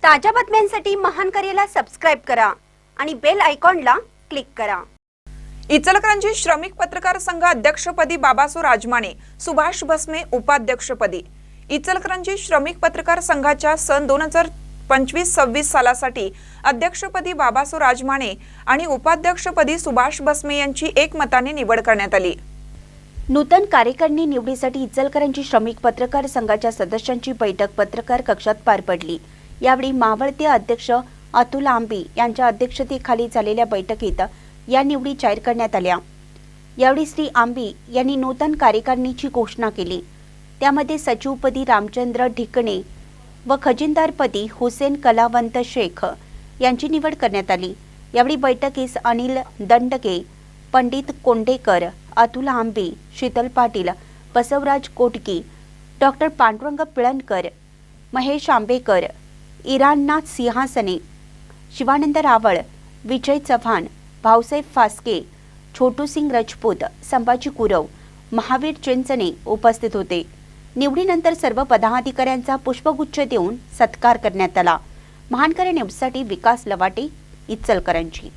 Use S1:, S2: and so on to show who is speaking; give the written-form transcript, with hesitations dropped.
S1: ताज्या बातम्यांसाठी महान करेला सबस्क्राइब करा आणि बेल आयकॉनला क्लिक करा।
S2: इचलकरंजी श्रमिक पत्रकार संघ अध्यक्षपदी बाबासो राजमाने, सुभाष भस्मे उपाध्यक्षपदी। इचलकरंजी श्रमिक पत्रकार संघाच्या सन 2025-26 सालासाठी अध्यक्षपदी बाबासो राजमाने आणि उपाध्यक्षपदी सुभाष भस्मे यांची एकमताने निवड करण्यात आली।
S1: नूतन कार्यकारिणी निवडीसाठी इचलकरंजी श्रमिक पत्रकार संघाच्या सदस्यांची बैठक पत्रकार कक्षात पार पडली। यावेळी मावळते अध्यक्ष अतुल आंबी यांच्या अध्यक्षतेखाली झालेल्या बैठकीत या निवडी जाहीर करण्यात आल्या। यावेळी श्री आंबी यांनी नूतन कार्यकारिणीची घोषणा केली। त्यामध्ये सचिवपदी रामचंद्र ढिकणे व खजिनदारपदी हुसेन कलावंत शेख यांची निवड करण्यात आली। यावेळी बैठकीस अनिल दंडके, पंडित कोंडेकर, अतुल आंबी, शीतल पाटील, बसवराज कोटकी, डॉक्टर पांडुरंग पिळणकर, महेश आंबेकर, इराणनाथ सिंहासने, शिवानंद रावळ, विजय चव्हाण, भाऊसाहेब फास्के, छोटू सिंग राजपूत, संभाजी कुरव, महावीर चिंचणे उपस्थित होते। निवडीनंतर सर्व पदाधिकाऱ्यांचा पुष्पगुच्छ देऊन सत्कार करण्यात आला। महानकरे न्यूजसाठी विकास लवाटे, इचलकरंजी।